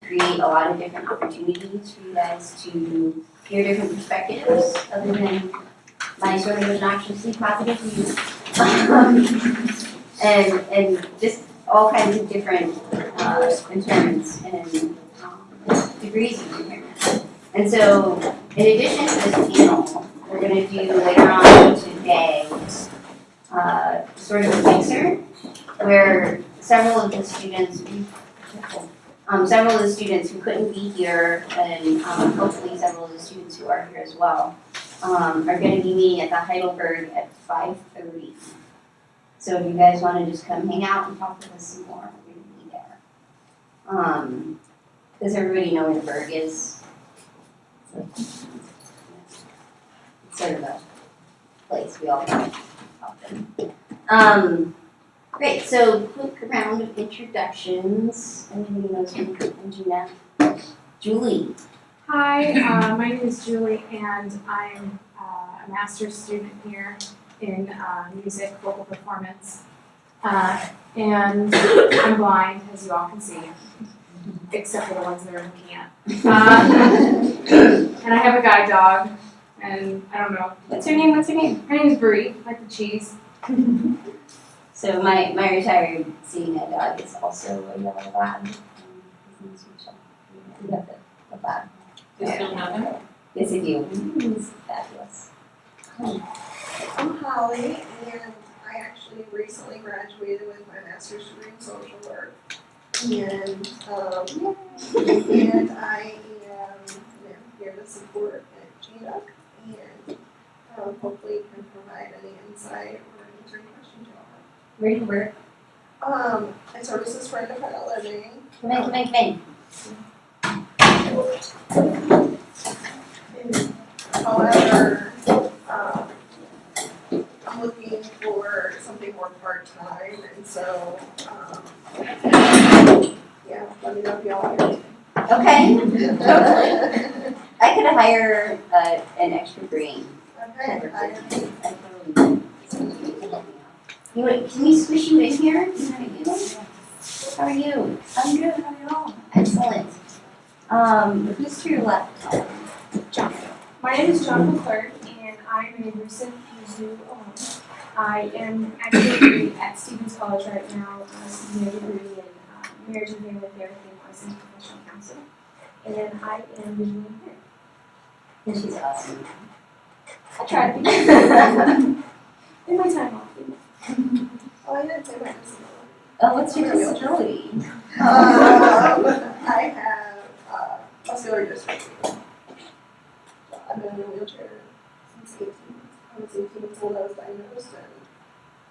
create a lot of different opportunities for you guys to hear different perspectives other than my sort of obnoxiously positive views. And just all kinds of different impairments and degrees of impairment. And so, in addition to this panel, we're going to do later on today sort of a mixer where several of the students who couldn't be here, and hopefully several of the students who are here as well, are going to be meeting at the Heidelberg at 5:30. So if you guys want to just come hang out and talk with us some more, we're going to be there. Does everybody know where the Berg is? It's sort of a place we all go often. Great, so quick round of introductions. Anybody knows me? I'm Gina. Julie. Hi, my name is Julie, and I'm a master's student here in music, vocal performance. And I'm blind, as you all can see, except for the ones that are looking at. And I have a guide dog, and I don't know. What's her name? Her name is Brie, like the cheese. So my retired seeing eye dog is also a yellow lab. His name's Mitchell. You have the lab. You still have him? Yes, I do. He's fabulous. I'm Holly, and I actually recently graduated with my master's degree in social work. And I am here to support GDUC and hopefully can provide any insight or answer any questions you all have. Where do you work? I services for independent living. Come in. However, I'm looking for something more part-time, and so, yeah, let me know if y'all are. Okay, totally. I could hire an extra brain. Okay, Can we squish you in here? How are you? I'm good, how are you all? Excellent. Who's to your left? John. My name is John McClure, and I'm a recent Mizzou alum. I am actually at Stevens College right now, studying a degree in marriage and family therapy and licensed professional counselor. And I am visually impaired. And she's awesome. I try to be in my time off. Oh, I didn't say my disability. Oh, what's your disability? I have muscular dystrophy. I've been in a wheelchair since 18. I was 18 years old. I was diagnosed, and I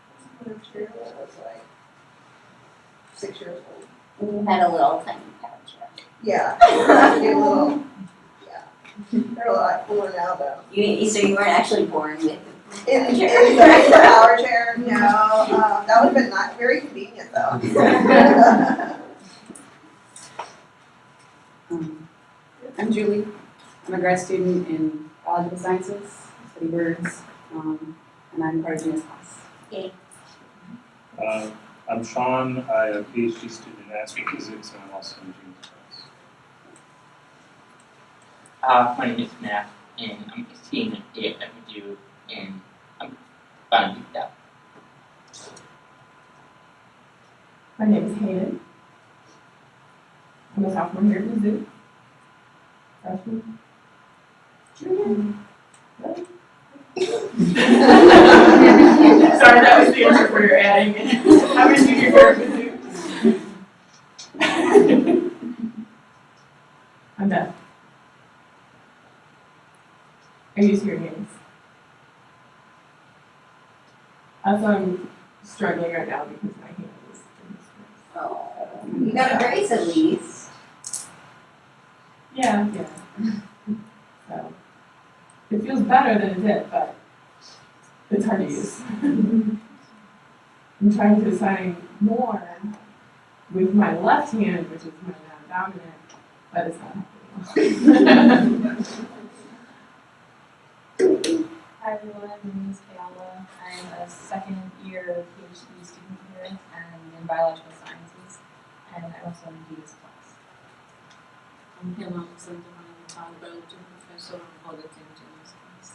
was in a wheelchair when I was like 6 years old. And you had a little tiny pouch. Yeah, actually a little. Yeah, they're a lot cooler now, though. So you weren't actually born with In the power chair, no. That would have been not very convenient, though. I'm Julie. I'm a grad student in biological sciences, study birds, and I'm part of Gina's class. I'm Sean. I am a PhD student in astrophysics, and I'm also in Gina's class. My name is Matt, and I'm a student at Mizzou, and I'm fine with that. My name is Hayden. I'm a sophomore here at Mizzou. Freshman. Junior. Really? Sorry, that was the answer for your adding. I'm a junior here at Mizzou. I'm deaf. I use hearing aids. Also, I'm struggling right now because my hand is in this place. Oh, you got a brace at least. Yeah. So, it feels better than it did, but it's hard to use. I'm trying to sign more with my left hand, which is my non-dominant, but it's not happening. Hi everyone, my name is Kayala. I'm a second year PhD student here and in biological sciences, and I'm also in Gina's class. I'm Hema Santahan, biology professor on audit engineers class.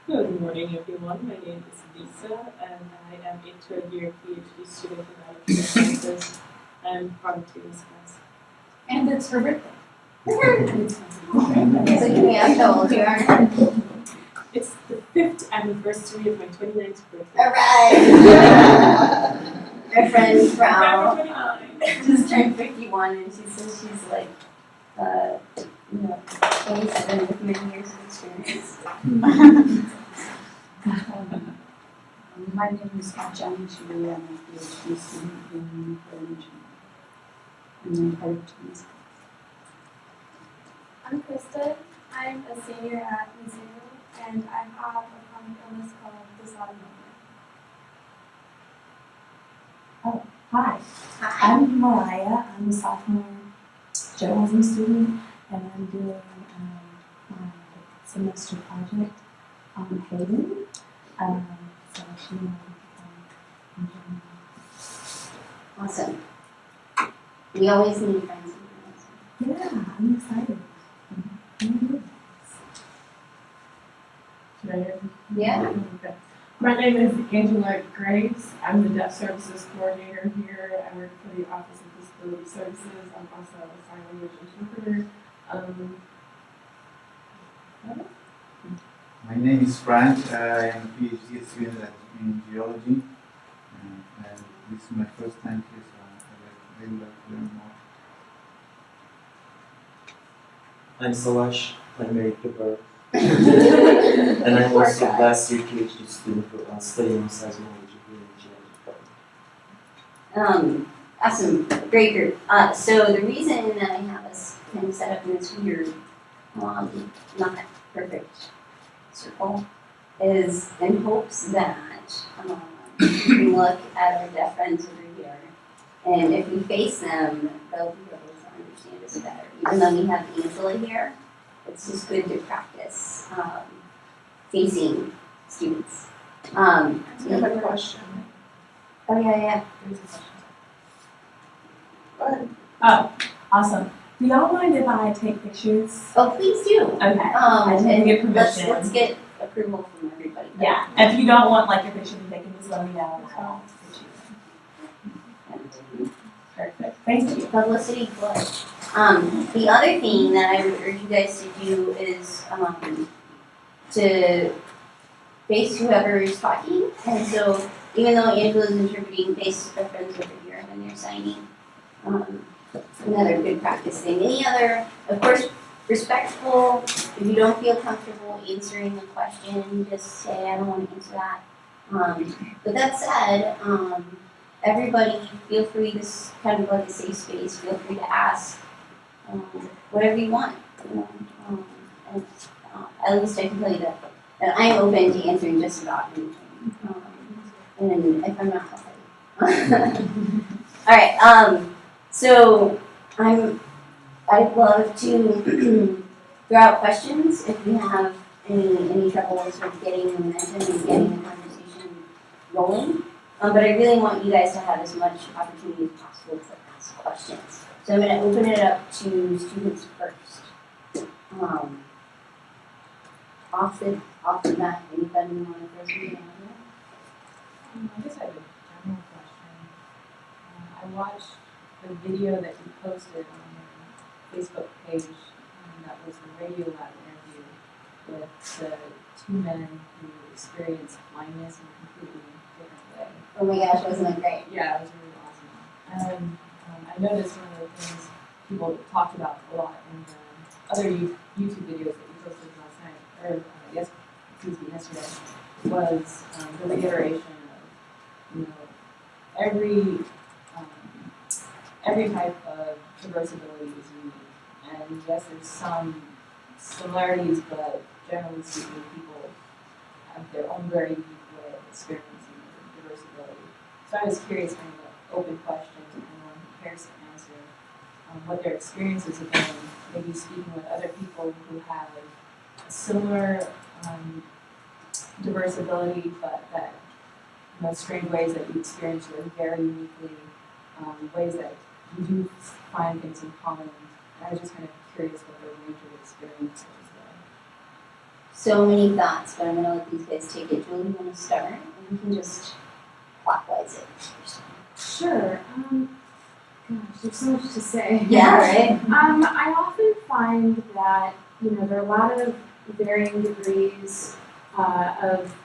Good morning, everyone. My name is Lisa, and I am a third-year PhD student in biological sciences. I'm part of today's class. And it's her birthday. So can we ask how old you are? It's the 5th anniversary of my 29th birthday. Alright! My friend I'm from 29. just turned 51 and she says she's like, 27 with many years of experience. My name is Ajahn Chidi. I'm a PhD student in nuclear engineering. And I'm part of Chinese class. I'm Krista. I'm a senior at Mizzou, and I have a chronic illness called dysautonomia. Hi, I'm Mariah. I'm a sophomore journalism student, and I'm doing my semester project on Hayden. So she and I become in Awesome. We always need friends in journalism. journalism. Yeah, I'm excited. Should I hear? Yeah. Okay. My name is Angela Graves. I'm the Deaf Services Coordinator here. I work for the Office of Disability Services. I'm also a sign language interpreter. My name is Frank. I am a PhD student in geology, and this is my first time here, so I would like to learn more. I'm Salash. I'm married to her. And I'm also a last year PhD student studying seismology here in geology department. Awesome, great group. So the reason that I have us kind of set up in this weird, not perfect circle is in hopes that we can look at our deaf friends over here, and if we face them, they'll be able to understand us better. Even though we have Angela here, it's just good to practice facing students. I have a question. Oh yeah. Go ahead. Oh, awesome. Do y'all mind if I take pictures? Oh, please do. Okay. I just need to get And permission. let's get approval from everybody. Yeah, if you don't want like your picture, they can just let me know and I'll put you in. Perfect. Thank you. Publicity plus. The other thing that I would urge you guys to do is to face whoever is talking. And so even though Angela's interpreting, face their friends over here when they're signing. Another good practice thing. Any other, of course, respectful. If you don't feel comfortable answering the question, just say, I don't want to answer that. But that said, everybody feel free, this kind of like a safe space, feel free to ask whatever you want. And at least I can tell you that I'm open to answering just about anything. And if I'm not, I'll tell you. All right, so I'd love to throw out questions if you have any trouble sort of getting the momentum and getting the conversation rolling. But I really want you guys to have as much opportunity as possible to ask questions. So I'm going to open it up to students first. Off the bat, anybody want to throw something out there? I just have a general question. I watched the video that you posted on your Facebook page, that was the Radio Lab interview with the two men who experienced blindness in a completely different way. Oh my gosh, wasn't that great? Yeah, it was really awesome. And I noticed one of the things people talked about a lot in the other YouTube videos that you posted last night, or yesterday, was the reiteration of, every type of diverse ability is unique. And yes, there's some similarities, but generally speaking, people have their own very unique way of experiencing diverse ability. So I was curious, kind of an open question to anyone who cares to answer, what their experiences have been, maybe speaking with other people who have a similar diverse ability, but that strange ways that you experience your very uniquely, ways that you do find things in common I was just kind of curious what their range of experience was So many thoughts, but I'm gonna let these guys take it. Julie, you wanna start? And we can just clockwise it. Sure. Gosh, there's so much to say. Yeah, right? I often find that, there are a lot of varying degrees of,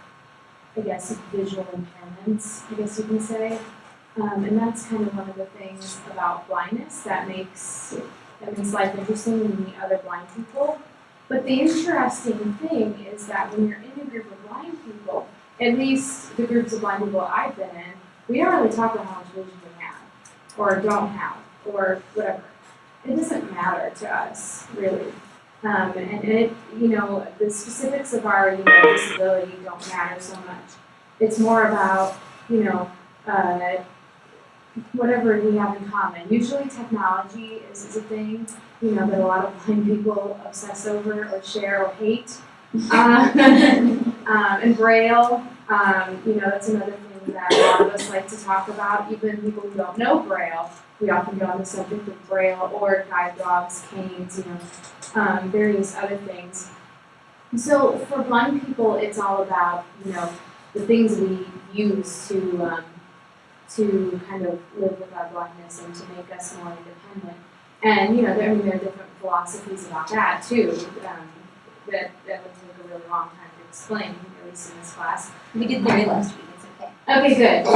I guess, visual impairments, I guess you can say. And that's kind of one of the things about blindness that makes life interesting when you meet other blind people. But the interesting thing is that when you're in a group of blind people, at least the groups of blind people I've been in, we don't really talk about how much vision we have, or don't have, or whatever. It doesn't matter to us, really. And it, the specifics of our, disability don't matter so much. It's more about, whatever we have in common. Usually technology is a thing, that a lot of blind people obsess over or share or hate. And Braille, that's another thing that a lot of us like to talk about. Even people who don't know Braille, we often get on the subject of Braille or guide dogs, canes, various other things. So for blind people, it's all about, the things we use to kind of live with our blindness and to make us more independent. And, there are different philosophies about that too, that would take a really long time to explain, at least in this class. We did theory last week, it's okay. Okay, good.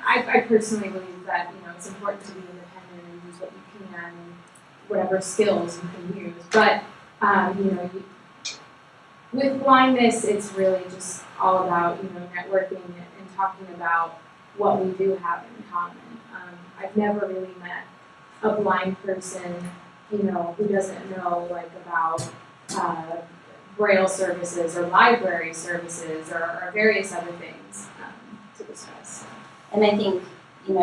I personally believe that, it's important to be independent and use what you can and whatever skills you can use. But, with blindness, it's really just all about, networking and talking about what we do have in common. I've never really met a blind person, who doesn't know, about Braille services or library services or various other things to discuss. And I think, we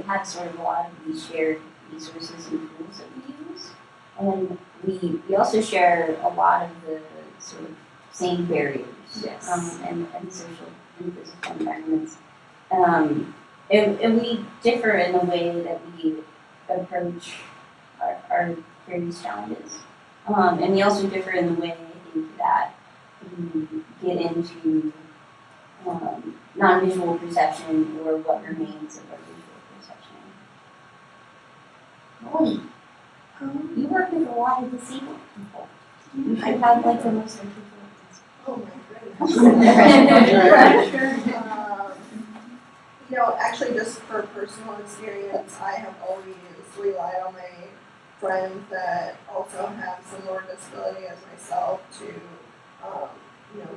have sort of a lot of these shared resources and tools that we use. And we also share a lot of the sort of same barriers. Yes. And social and physical environments. And we differ in the way that we approach our various challenges. And we also differ in the way, I think, that we get into non-visual perception or what remains of our visual perception. Molly, you work with a lot of disabled people. I have the most articulate. Oh my goodness. Actually just for personal experience, I have always relied on my friends that also have similar disability as myself to,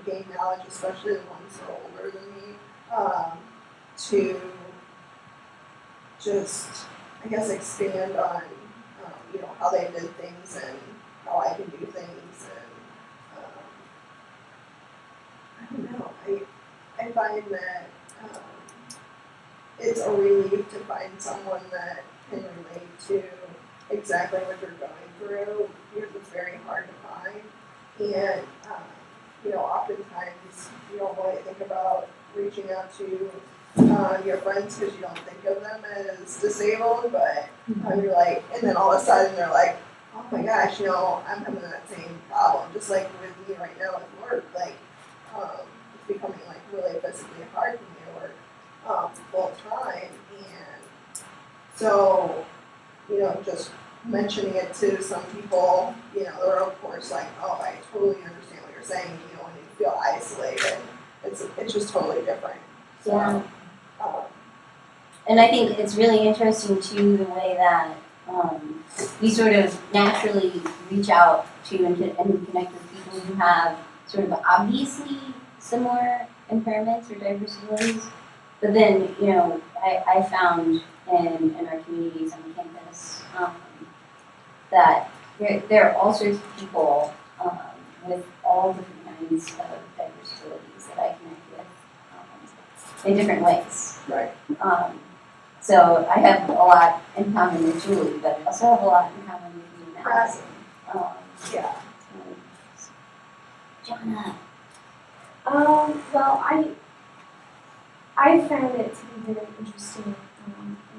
gain knowledge, especially the ones who are older than me, to just, I guess, expand on, how they did things and how I can do things. And, I don't know, I find that it's a relief to find someone that can relate to exactly what you're going through, because it's very hard to find. And, oftentimes you don't really think about reaching out to your friends because you don't think of them as disabled, but you're like, and then all of a sudden they're like, oh my gosh, I'm having that same problem, just like with me right now with work, it's becoming really physically hard for me to work full time, and so, just mentioning it to some people, they're of course like, oh, I totally understand what you're saying, when you feel isolated, it's just totally different. So, yeah. And I think it's really interesting too the way that we sort of naturally reach out to and connect with people who have sort of obviously similar impairments or diverse abilities. But then, I found in our communities on campus that there are all sorts of people with all different kinds of diverse abilities that I connect with in different ways. Right. So I have a lot in common with Julie, but I also have a lot in common with you now. Right. Yeah. Jonna. Well, I found it to be very interesting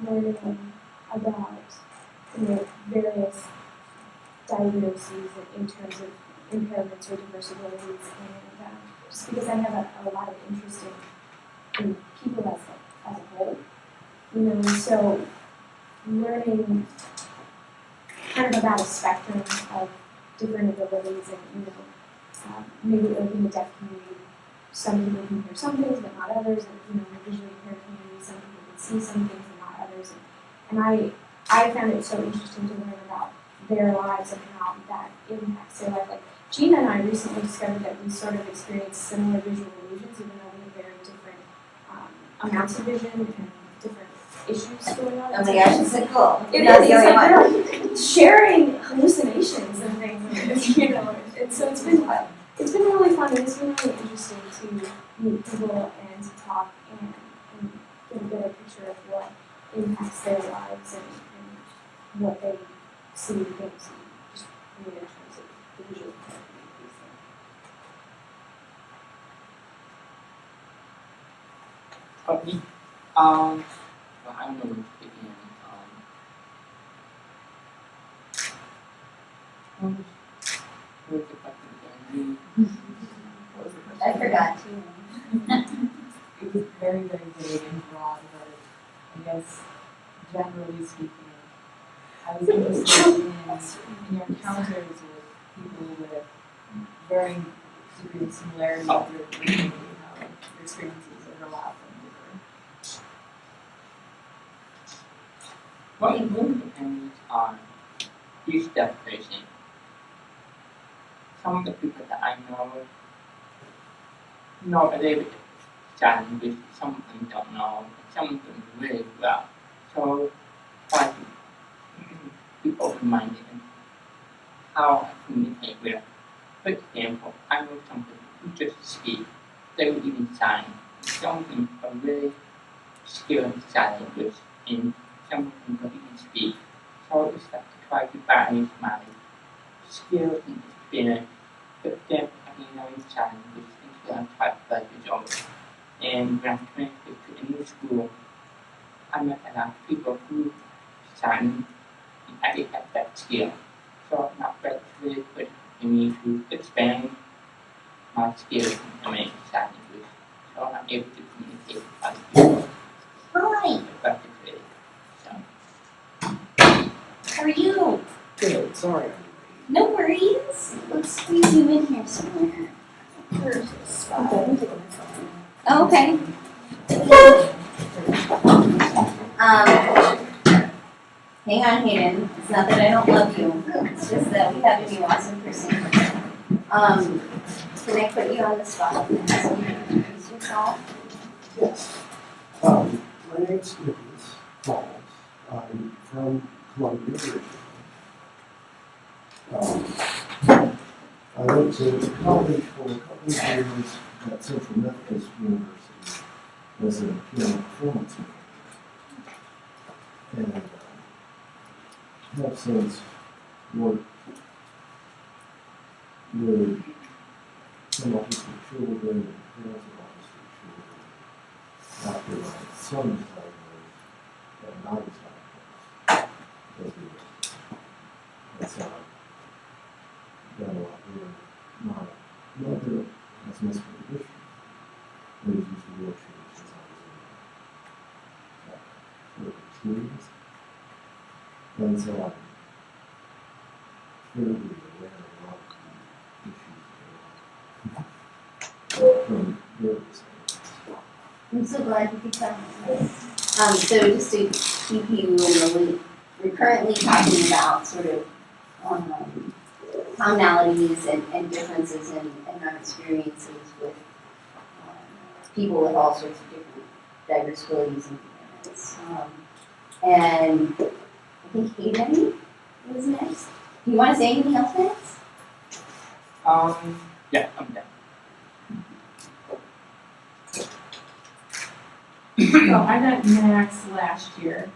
learning about various diagnoses in terms of impairments or diverse abilities, and just because I have a lot of interest in people as a whole, and so learning kind of about a spectrum of different abilities, and maybe like in the deaf community, some people can hear some things but not others, and in the visually impaired community, some people can see some things and not others, and I found it so interesting to learn about their lives and how that impacts their life. Like Gina and I recently discovered that we sort of experience similar visual illusions, even though we have very different amounts of vision and different issues going on. Oh my gosh, it's so cool. It Not is. the It's only like one. we're sharing hallucinations and things, and so it's been really fun, and it's been really interesting to meet people and to talk and get a better picture of what impacts their lives and what they see and don't see, just in terms of the visual communities. Probably, well, I don't know where to begin. What was the question again? What was the question? I forgot too. It was very, very vague and broad, but I guess generally speaking, I was interested in your encounters with people with varying degrees of similarity with your community, how your experiences overlap and differ. Well, it really depends on each definition. Some of the people that I know a little bit challenges, some of them don't know, and some of them really well. So try to be open-minded and how I communicate with them. For example, I know some people who just speak, they will even sign. Some of them are really skilled in sign language, and some of them don't even speak. So it's like to try to balance my skills and experience, but then having knowing sign language until I try to play the job. And when I transferred to a new school, I met a lot of people who sign and I didn't have that skill. So now that's really good for me to expand my skills in American Sign Language. So I'm able to communicate with other people Hi, effectively. So how are you? Good, sorry. No worries. Let's squeeze you in here somewhere. Oh, okay. Hang on, Hayden. It's not that I don't love you. It's just that we have a new awesome person. Can I put you on the spot and ask you to introduce yourself? Yes. My name's Nicholas Falls. I'm from Columbia originally. I went to college for a couple of years at Central Methodist University as a piano performance major. And have since worked with some autistic children and parents of autistic children after my son was diagnosed and I was diagnosed. And so I've done a lot with my mother has muscular dystrophy and has used a wheelchair since I was in early teens. And so I'm fairly aware of a lot of the issues from various angles. I'm so glad you could come. So just to keep you in the loop, we're currently talking about sort of commonalities and differences in our experiences with people with all sorts of different diverse abilities and impairments. And I think Hayden was next. Do you want to say anything else next? Yeah, I'm done. So I met Max last year.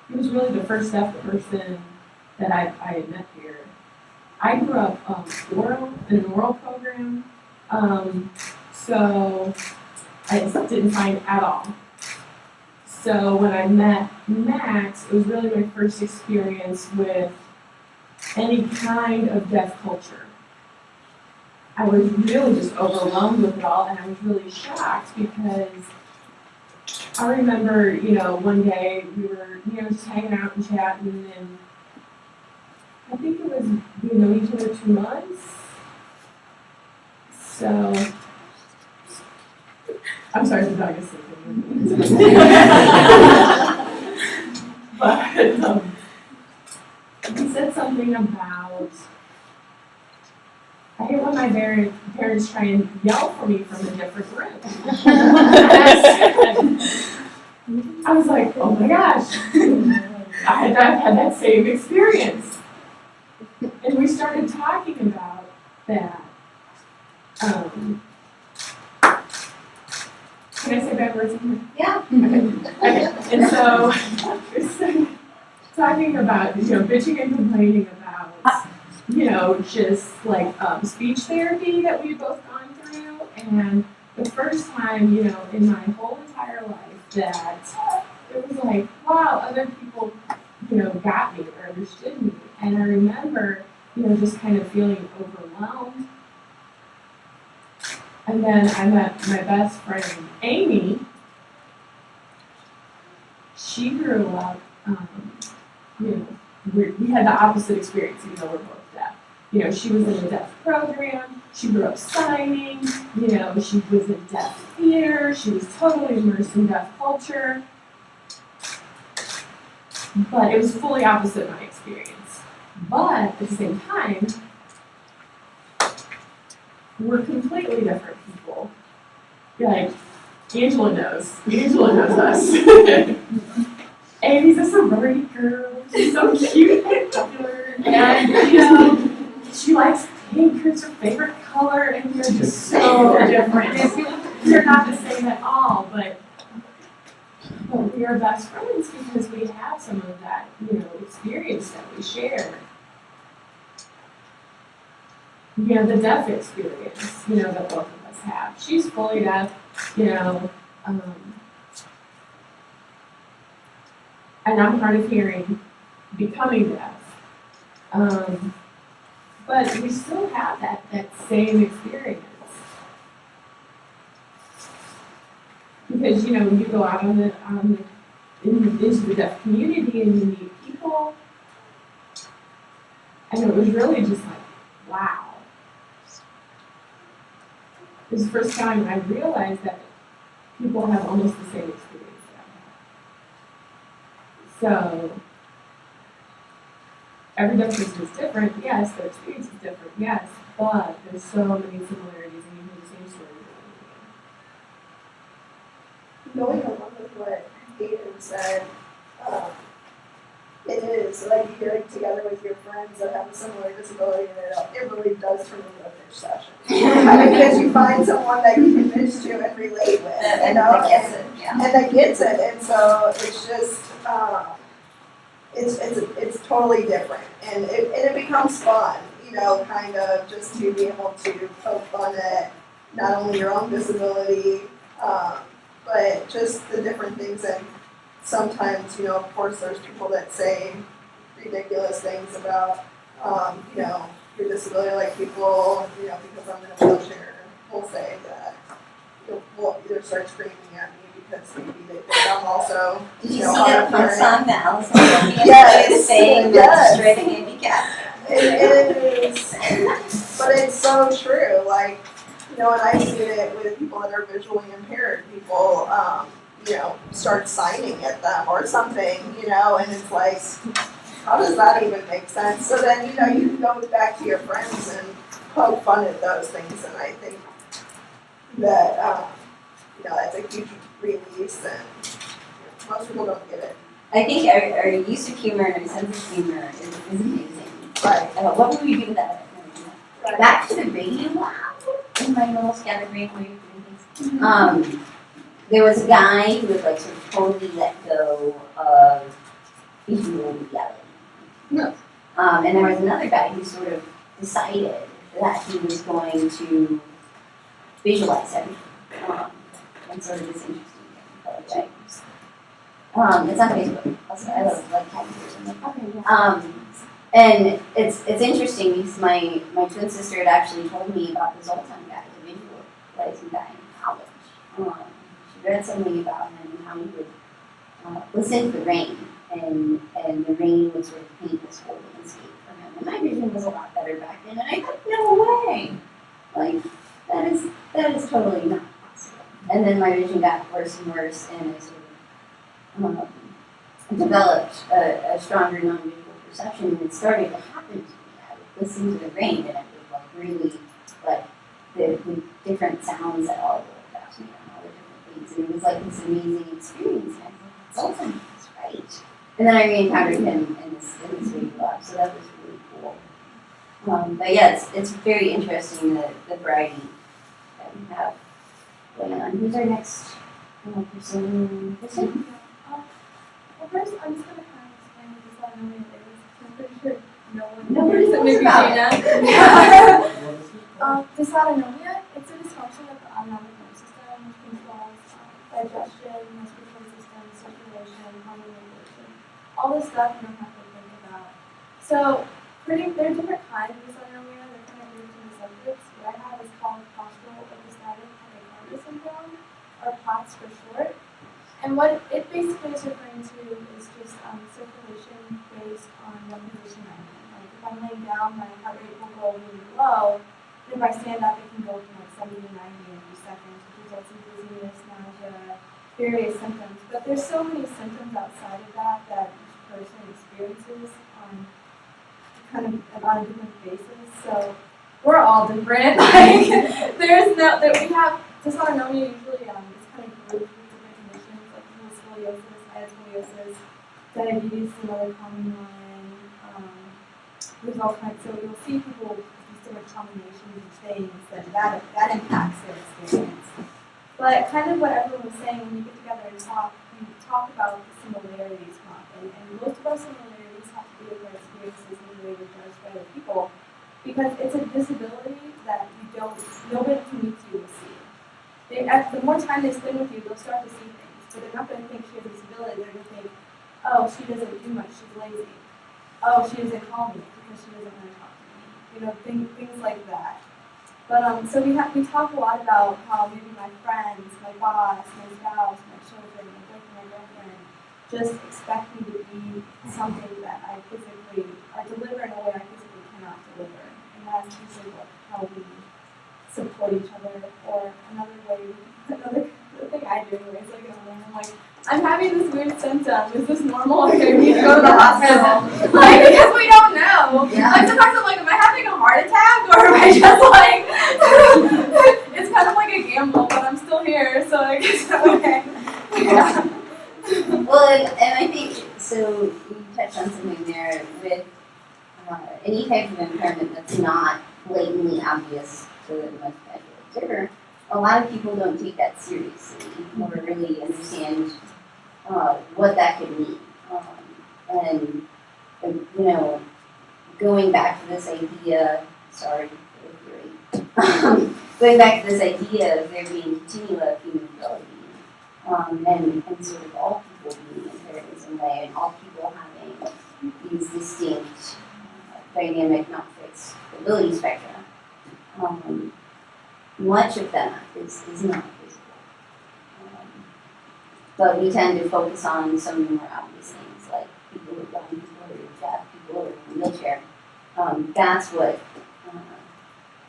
He was really the first deaf person that I had met here. I grew up in an oral program, so I just didn't find at all. So when I met Max, it was really my first experience with any kind of deaf culture. I was really just overwhelmed with it all, and I was really shocked because I remember, one day we were, just hanging out and chatting, and I think it was, we know each other 2 months. So, I'm sorry, the dog is sleeping. But, he said something about, I hate when my parents try and yell for me from a different room. I was like, oh my gosh, I had that same experience. And we started talking about that. Can I say bad words in here? Yeah. Okay. And so, we started talking about, bitching and complaining about, just like speech therapy that we've both gone through. And the first time, in my whole entire life that it was like, wow, other people, got me or understood me. And I remember, just kind of feeling overwhelmed. And then I met my best friend, Amy. She grew up, we had the opposite experience, even though we're both deaf. She was in a deaf program. She grew up signing. She was in deaf theater. She was totally immersed in deaf culture. But it was fully opposite my experience. But at the same time, we're completely different people. Like, Angela knows us. Amy's a sorority girl. She's so cute and popular. And, she likes pink. It's her favorite color. And we're just so different. We're not the same at all, but we are best friends because we have some of that, experience that we share. The deaf experience, that both of us have. She's fully deaf, and I'm hard of hearing, becoming deaf. But we still have that same experience. Because, you go out into the deaf community and you meet people, and it was really just like, wow. It was the first time I realized that people have almost the same experience that I have. So, every deaf person is different, yes, their experience is different, yes, but there's so many similarities and you hear the same stories. Going along with what Hayden said, it is like you're getting together with your friends that have a similar disability, and it really does turn into a bitch session. Because you find someone that you can bitch to and relate with, and that gets it, and so it's just, it's totally different, and it becomes fun, kind of just to be able to poke fun at not only your own disability, but just the different things. And sometimes, of course, there's people that say ridiculous things about, your disability, like people, because I'm in a wheelchair, will say that, will either start screaming at me because maybe they think I'm also, Did you see that fun song that Allison yes, saying that's straight to handicap? It is, but it's so true, like, and I've seen it with people that are visually impaired, people, start signing at them or something, and it's like, how does that even make sense? So then, you can go back to your friends and poke fun at those things, and I think that, that's a huge release, and most people don't get it. I think our use of humor and our sense of humor is amazing. Right. What would we do with that? Right. Back to the radio lab in my little scattered brain where you're doing things. There was a guy who was like sort of totally let go of visual reality. No. And there was another guy who sort of decided that he was going to visualize everything. And sort of this interesting thing. It's on Facebook. Also, I love like tagging or something. Okay, yeah. And it's interesting because my twin sister had actually told me about the Zoltan guy, the visualizing guy in college. She read something about him and how he would listen to the rain, and the rain would sort of paint this whole landscape for him. And my vision was a lot better back then, and I thought, no way, like that is totally not possible. And then my vision got worse and worse, and I sort of developed a stronger non-visual perception, and it started to happen to me. I would listen to the rain, and it was like really like the different sounds that all the fascinating and all the different things, and it was like this amazing experience. And I was like, Zoltan is right. And then I re-encountered him in this video lab, so that was really cool. But yeah, it's very interesting the variety that we have going on. Who's our next person? Well, first, I'm just going to kind of explain what dysautonomia is. I'm pretty sure nobody knows about it. Dysautonomia, it's a dysfunction of the autonomic nervous system, which controls digestion, respiratory system, circulation, hormone regulation. All this stuff you don't have to think about. So, there are different kinds of dysautonomia. They're kind of grouped into subgroups. What I have is called postural orthostatic tachycardia syndrome, or POTS for short. And what it basically is referring to is just circulation based on what position I'm in. Like if I'm laying down, my heart rate will go really low. And if I stand up, it can go from like 70 to 90 in a few seconds, which results in dizziness, nausea, various symptoms. But there's so many symptoms outside of that each person experiences on a different basis. So we're all different. Like we have dysautonomia usually is kind of grouped. Scoliosis, diabetes is another common one. There's all kinds, so you'll see people with these different combinations of things that impacts their experience. But kind of what everyone was saying, when you get together and talk, you talk about the similarities often, and most of our similarities have to do with our experiences and the way we're judged by other people, because it's a disability that nobody who meets you will see. The more time they spend with you, they'll start to see things. But they're not going to think she has a disability. They're going to think, oh, she doesn't do much, she's lazy. Oh, she doesn't call me because she doesn't want to talk to me. You know, things like that. But so we talk a lot about how maybe my friends, my boss, my spouse, my children, my boyfriend, my girlfriend, just expect me to be something that I deliver in a way I physically cannot deliver. And that's usually how we support each other. Or another thing I do anyway is I'm like, I'm having this weird symptom. Is this normal? Or do I need to go to the hospital? Like, because we don't know. Yeah. Like sometimes I'm like, am I having a heart attack, or am I just like? It's kind of like a gamble, but I'm still here, so I guess okay. Yeah. Well, and I think so. You touched on something there with any type of impairment that's not blatantly obvious to the most casual observer. A lot of people don't take that seriously or really understand what that could mean. And going back to this idea, going back to this idea of there being continua of human ability, and sort of all people being impaired in some way, and all people having these distinct, dynamic, not fixed ability spectra. Much of that is not visible. But we tend to focus on some of the more obvious things, like people who are blind, people who are deaf, people who are in a wheelchair. That's what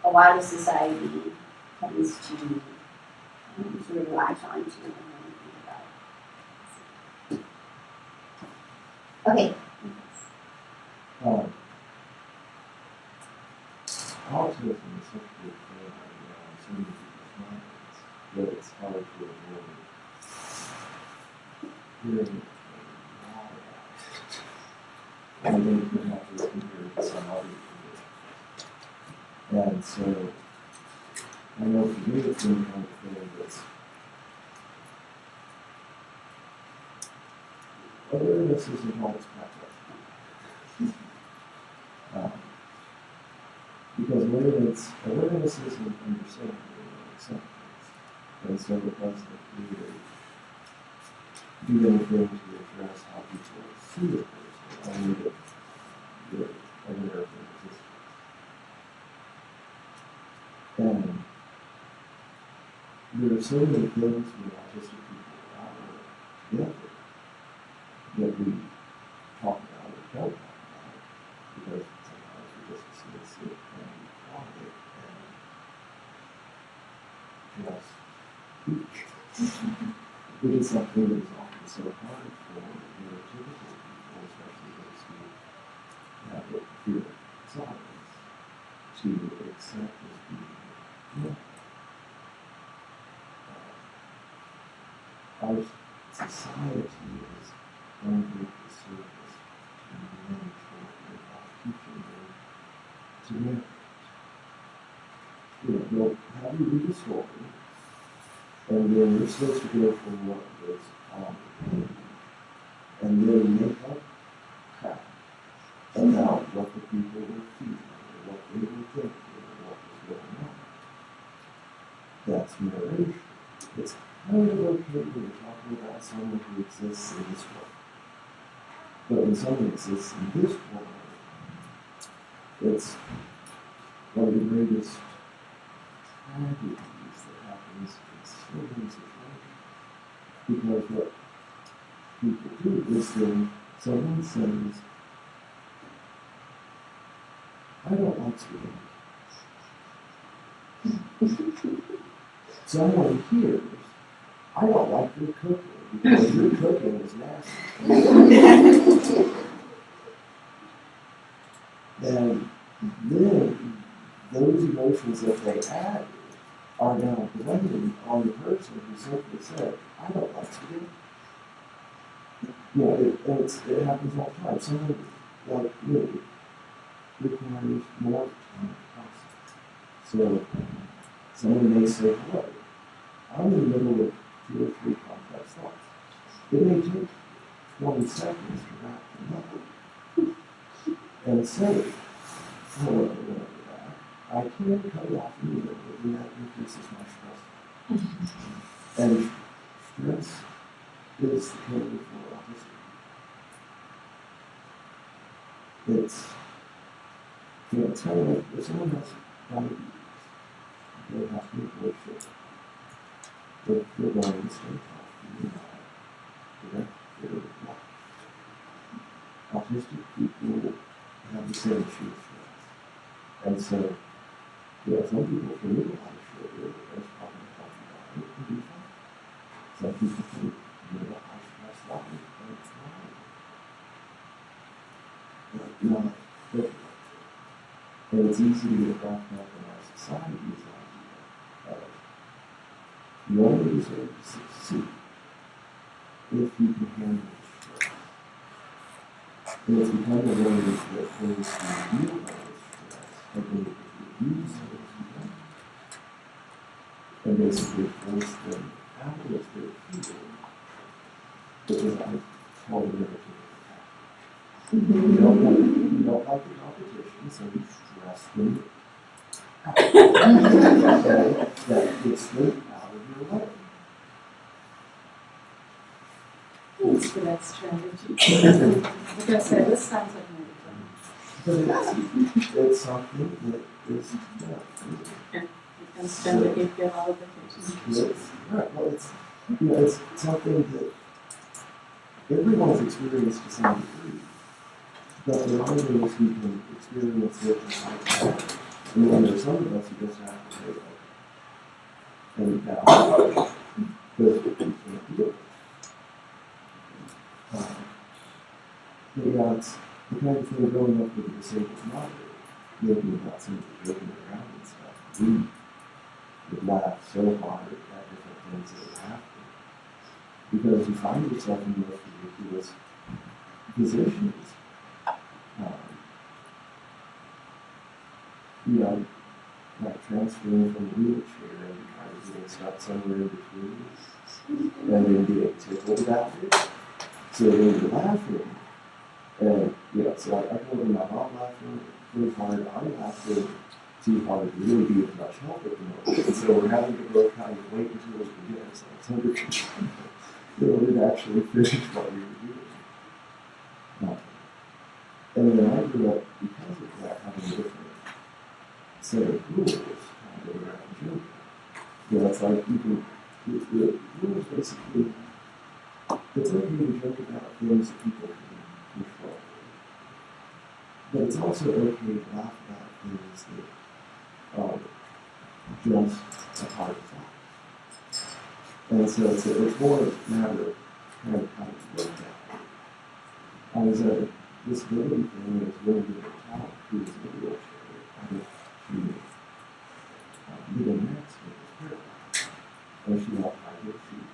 a lot of society tends to sort of latch on to and think about. Okay. Autism is such a big thing around so many people's minds that it's hard to avoid hearing a lot about it. And then you have to compare it to some other conditions. And so, I know for me it's been kind of thing that's awareness isn't always practical. Because awareness isn't understanding, acceptance. And so because of do anything to address how people see a person, only the American existence. And there are so many things with autistic people out there together that we talk about or don't talk about because sometimes we just dismiss it and we quiet it and just which is something that is often so hard for neurotypical people, especially those who have a fear of silence, to accept as being normal. Our society is trying to make the service to many children by teaching them to narrate. They'll have you read a story, and then you're supposed to go from what was on the page, and then make up crap about what the people were feeling, or what they were thinking, or what was going on. That's narration. It's kind of okay when you're talking about someone who exists in this world. But when someone exists in this world, it's one of the greatest tragedies that happens in so many situations. Because what people do is when someone says, I don't like spaghetti. Someone hears, I don't like your cooking because your cooking is nasty. And then those emotions that they add are now blamed on the person who simply said, I don't like spaghetti. It happens all the time. Someone like me requires more time to process. So someone may say, hello, I'm in the middle of 2 or 3 complex thoughts. It may take 20 seconds to wrap them up and say, hello, I can cut off immediately, and that increases my stress. And stress is the killer for autistic. It's kind of like if someone has diabetes, they have to make blood sugar. But their body is stay healthy and direct their life. Autistic people have the same issue with stress. And so, some people can eat a lot of sugar, but that's probably a healthy diet, it can be fine. Some people can live a high stress life, and it's not difficult. And it's easy to get wrapped up in our society's idea of you only deserve to succeed if you can handle stress. And it's become a way that those who realize stress have been able to use those who don't. And basically force them out of their feeling, because I call it negative. You don't like the competition, so you stress them out. That gets them out of your way. Thanks for that strategy. Like I said, this sounds like But it's something that is and spend it if you have all the vacations. Right, well, it's something that everyone's experienced to some degree. But there are those who can experience it like that. And then there's some of us who just have to say, okay, and now, because we can't do it. But it's the kind of thing growing up with a disabled mother, maybe about somebody joking around and stuff. We would laugh so hard at different things that would happen. Because you find yourself in the most ridiculous positions. Like transferring from a wheelchair and kind of getting stuck somewhere in between, and then getting tickled about it. So then you're laughing, and so I go to my mom laughing really hard, I'm laughing too hard to really be of much help at the moment. And so we're having to both kind of wait until we can get ourselves under control it actually finished what we were doing. And then I grew up, because of that, having a different set of rules kind of around children. You know, it's like you can, the rules basically, it's okay to joke about things that people can control. But it's also okay to laugh about things that are just a part of life. And so it's more a matter of kind of how to work out. I was at a disability family that's really good at talent, who was in a wheelchair, kind of little Max with his hair. And she got my her feet.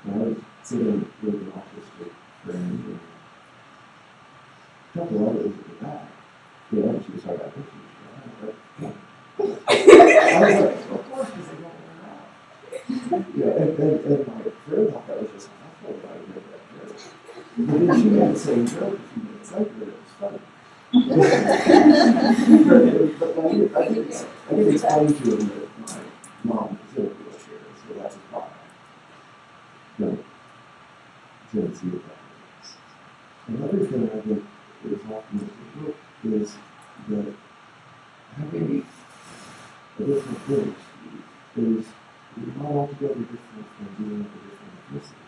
And I was sitting with an autistic friend and a couple others in the back. You know, she was talking about her feet. I was like, of course, because they don't wear out. Yeah, and my friend thought that was just awful that I read that joke. But then she made the same joke a few minutes later, and it was funny. but I did explain to him that my mom was in a wheelchair, so that's a problem. No, didn't see it that way. Another thing I think is often in the book is that having a different thing is not altogether different from being of a different ethnicity.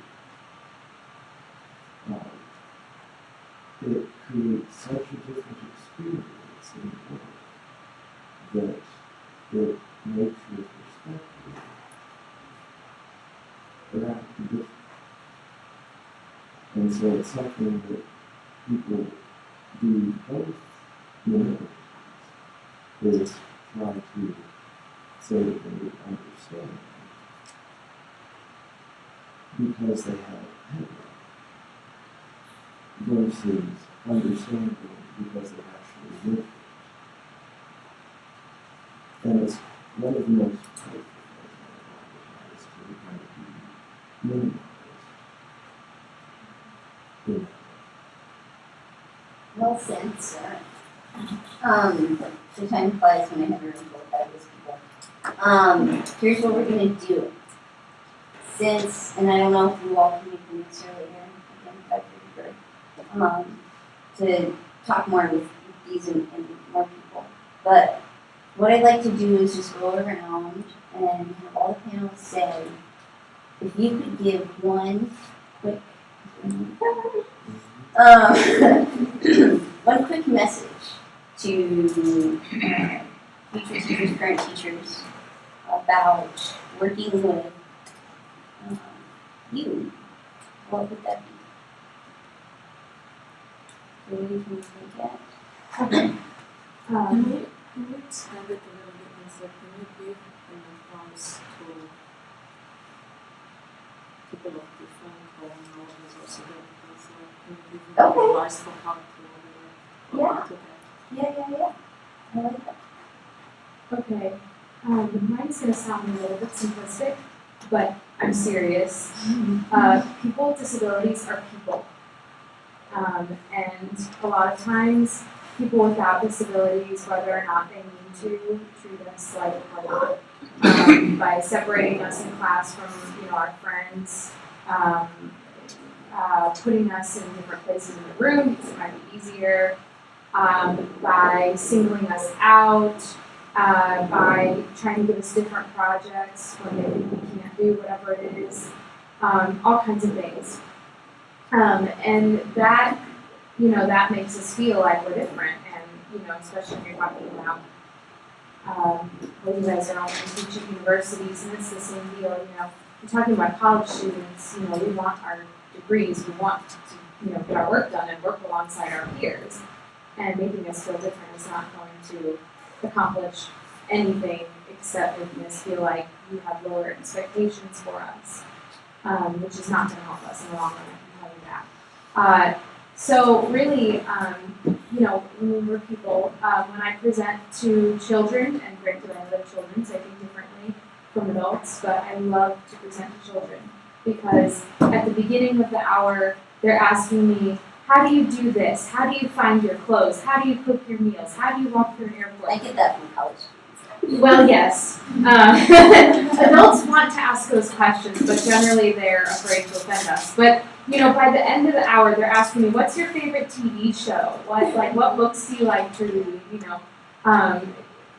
It creates such a different experience in the world that it makes your perspective radically different. And so it's something that people do both minorities is try to say that they would understand because they have headway versus understanding because they actually live it. And it's one of the most powerful things to kind of be minimized. Yeah. Well said, sir. The time flies when I have a room full of fabulous people. Here's what we're gonna do. Since, and I don't know if you all can make the necessarily here, to talk more with these and more people. But what I'd like to do is just go around and have all the panels say, if you could give one quick one quick message to future teachers, current teachers about working with you, what would that be? What do you think yet? Can we expand it a little bit and say, can you give an advice to people of different backgrounds or disabilities? Can you give them advice for how to Yeah. I like that. Okay, mine's gonna sound a little bit simplistic, but I'm serious. People with disabilities are people. And a lot of times, people without disabilities, whether or not they mean to, treat us like we're not. By separating us in class from, our friends, putting us in different places in the room because it might be easier, by singling us out, by trying to give us different projects when maybe we can't do whatever it is, all kinds of things. And that, that makes us feel like we're different, and, especially when you're talking about, what you guys are all teaching universities, and it's the same deal, you're talking about college students, we want our degrees, we want to, get our work done and work alongside our peers, and making us feel different is not going to accomplish anything except making us feel like you have lower expectations for us, which is not going to help us in the long run. So really, when we're people, when I present to children, and granted I love children, so I think differently from adults, but I love to present to children because at the beginning of the hour, they're asking me, how do you do this? How do you find your clothes? How do you cook your meals? How do you walk through an airport? I get that from college students. Well, yes. Adults want to ask those questions, but generally they're afraid to offend us. But you know, by the end of the hour, they're asking me, "What's your favorite TV show? What books do you like to read?" You know,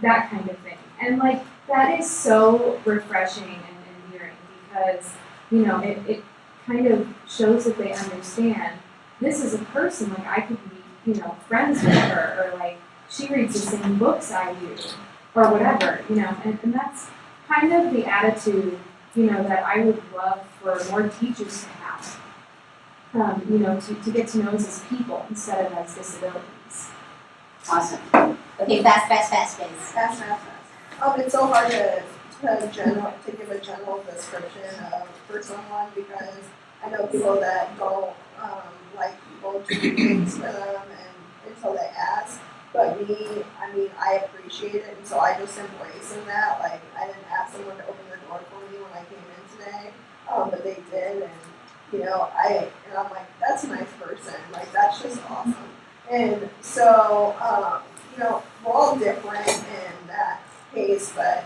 that kind of thing. And like that is so refreshing and endearing because you know it kind of shows that they understand this is a person. Like I could be friends with her, or like she reads the same books I do, or whatever, and that's kind of the attitude, that I would love for more teachers to have, to get to know us as people instead of as disabilities. Awesome. Okay, fast, guys. Fast. It's so hard to give a general description for someone because I know people that don't like people to do things for them and until they ask. But me, I appreciate it, and so I just embrace in that. Like, I didn't ask someone to open the door for me when I came in today, but they did, and I'm like, that's a nice person. Like, that's just awesome. And so, we're all different in that case, but,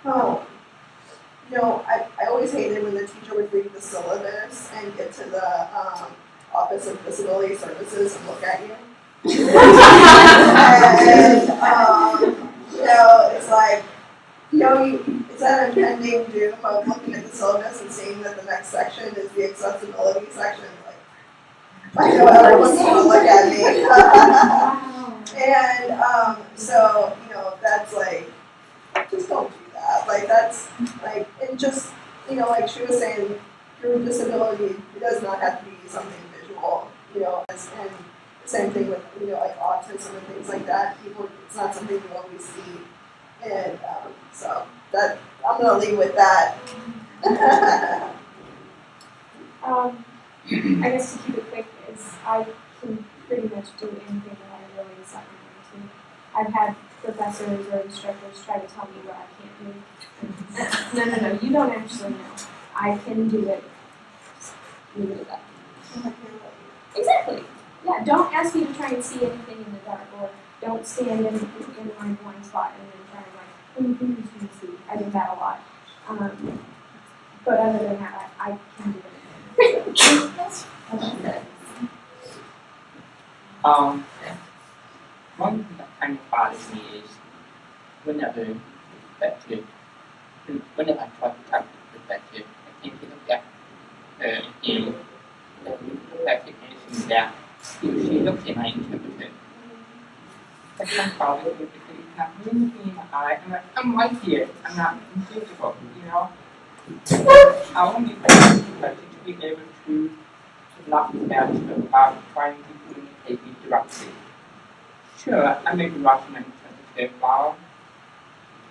I always hated when the teacher would read the syllabus and get to the Office of Disability Services and look at you. And, it's like, it's that impending doom of looking at the syllabus and seeing that the next section is the accessibility section. Like, no other one's gonna look at me. And, so, that's like, just don't do that. Like, that's, like, and just, like she was saying, your disability, it does not have to be something visual, and same thing with, like autism and things like that. People, it's not something you always see. And so that, I'm going to leave with that. I guess to keep it quick is I can pretty much do anything that I really set my mind to. I've had professors or instructors try to tell me what I can't do. No, you don't actually know. I can do it. Just leave it at that. Exactly. Yeah, don't ask me to try and see anything in the dark, or don't stand in my blind spot and then try and see. I do that a lot. But other than that, I can do anything. One thing that kind of bothers me is whenever I try to talk to perspective, I think look at in the perspective is that she looks at my interpreter. That's my problem because it's not really looking in my eye. I'm right here. I'm not invisible, I want to be able to not that about trying to communicate directly. Sure, I may be writing my interpreter while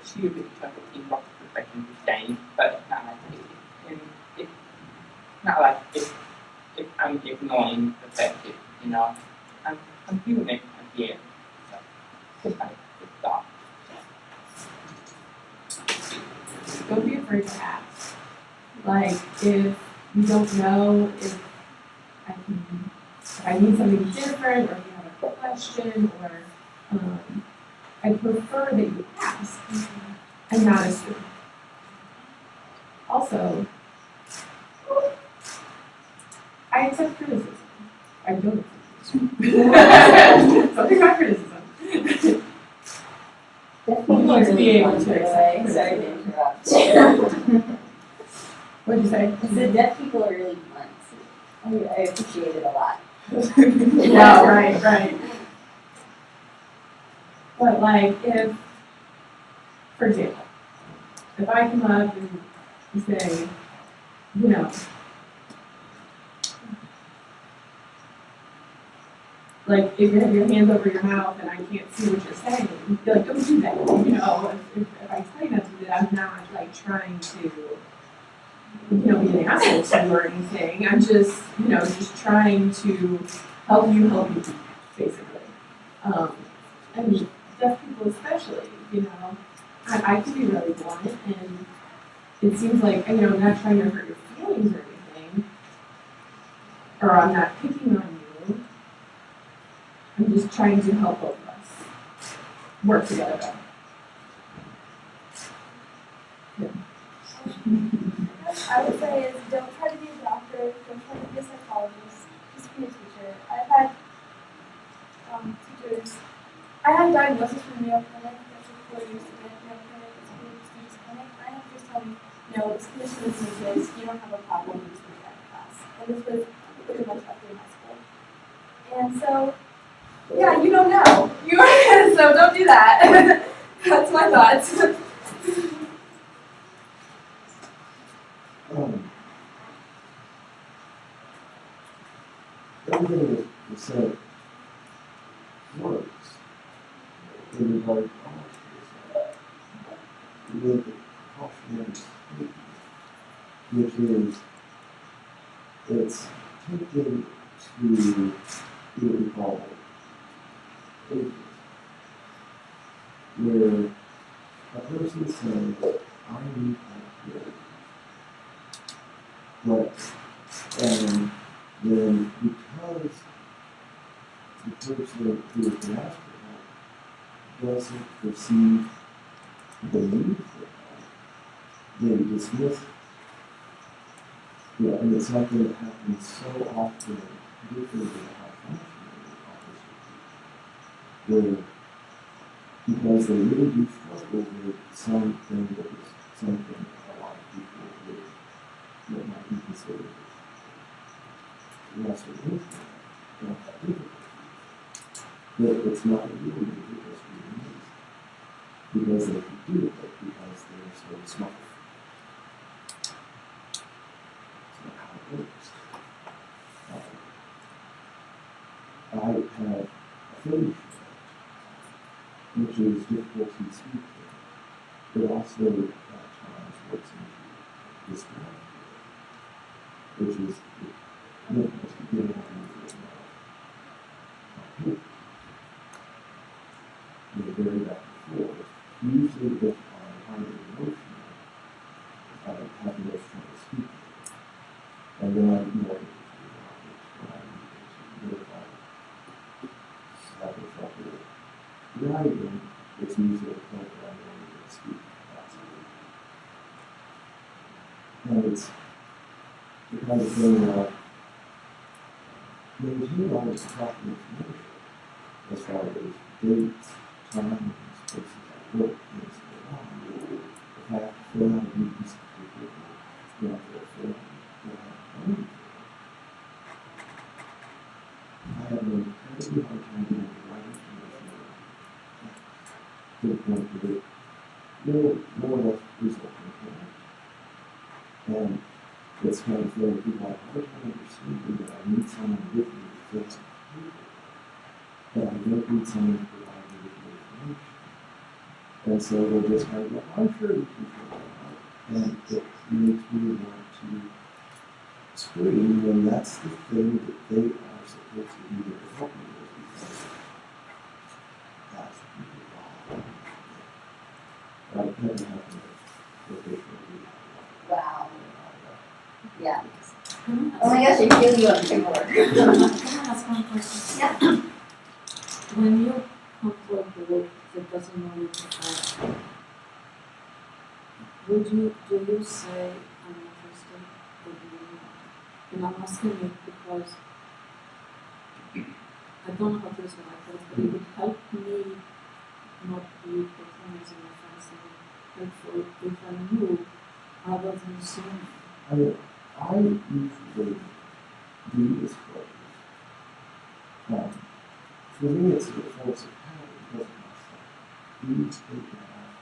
she will be interpreting what the perspective is saying, but it's not like it's not like if I'm ignoring perspective, I'm doing it here. So just like it's stop. Don't be afraid to ask. Like, if you don't know if I need something different, or if you have a question, or I prefer that you ask and not assume. Also, I accept criticism. I don't accept criticism. So pick my criticism. You need to be able to accept Sorry criticism. to interrupt. What'd you say? The deaf people are really blunt. I appreciate it a lot. Yeah, right. But like, if, for example, if I come up and say, like if you have your hands over your mouth and I can't see what you're saying, you'd be like, don't do that. If I tell you not to do that, I'm not like trying to, be an asshole to you or anything. I'm just, just trying to help you, basically. And deaf people especially, I can be really blunt, and it seems like, I'm not trying to hurt your feelings or anything, or I'm not picking on you. I'm just trying to help both of us work together better. like be a psychologist, just be a teacher. I've had teachers. I had a diagnosis from Mayo Clinic. That's what 4 years to get Mayo Clinic. It's a really prestigious clinic. I had to just tell me, no, this condition is this. You don't have a problem. You just need to get in class. And this was pretty much after high school. And so, yeah, you don't know. So don't do that. That's my thoughts. Everything that you said works in regard to with the cautionary statement, which is it's tempting to do what we call atheism, where a person says, I need help here. And then because the person who is been asked for help doesn't perceive the need for help, they dismiss it. Yeah, and it's something that happens so often, particularly in the high functioning office, where because they really do struggle with something that is something a lot of people would what might be considered lesser influence, don't have difficulties. That it's not really because we need because they can do it, but because they're so smart. That's not how it works. I have a faith which is difficult to speak to, but also at times works into this which is the difference between getting and very back and forth, usually if I'm highly emotional, I have no trouble speaking. And then I'm more able to when I have a trouble writing, it's usually a point where I'm able to speak. And it's the kind of thing where maintain all this proper information as far as dates, times, places I work, things go on. If I have to fill out a new piece of paper, you have to fill out I have an incredibly hard time getting the right information to the point that it will more or less result in correct. And it's kind of thing people have a hard time understanding that I need someone with me to fill out the paper. But I don't need someone to provide me with the information. And so they'll just kind of go, I'm sure you can figure it out. And it makes me want to scream when that's the thing that they are supposed to be there to help me with, because that's really wrong. I've never happened with officially. Wow. Yeah. Oh my gosh, I feel you on paperwork. Can I ask one question? Yeah. When you come to a group that doesn't know you before, do you say, I'm interested, or do you not? And I'm asking you because I don't know how to respond like this, but it would help me not be patronizing or offensive, helpful if I knew rather than assuming. I usually do this for me, it's a force of habit because of myself. Please take it out.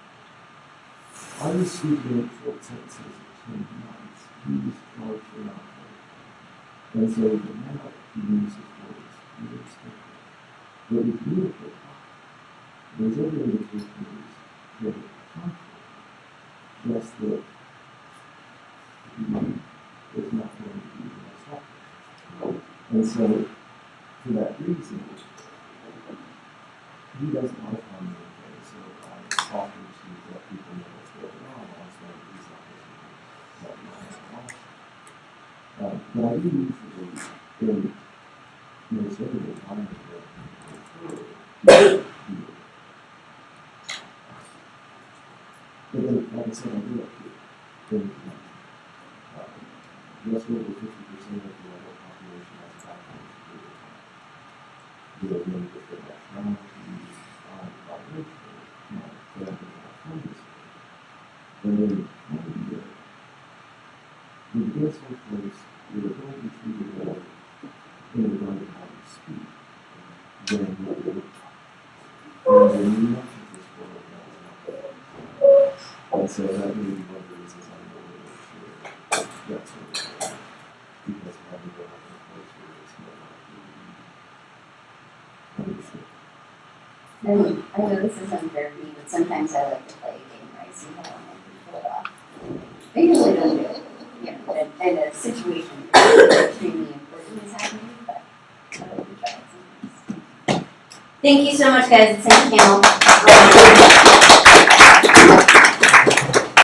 I received very short sentences of 10 months. Please charge for not very. And so the amount he uses words, you expect it. But with you, there's every indication is very confident. Just that he is not going to be the most helpful. And so, for that reason, he doesn't like on me, okay, so I offer to let people know what's going on, also he's not listening to what but I do usually, in most every environment that but then, like I said, I do it here. Just over 50% of the there are many different nationalities, by race, my family, my friends. And we began someplace where the don't be treated well in regard to how you speak. Then what you look. And then much of this world now. And so that may be one of the reasons I'm a little bit sure that's what it's like. Because having grown up in a place where it's more likely to be understood. And I know this is unfair for me, but sometimes I like to play a game where I see how I'm going to pull it off. I usually don't do it, you know, in a situation that's extremely important is happening, but I like to try it sometimes. Thank you so much, guys. It's in the panel.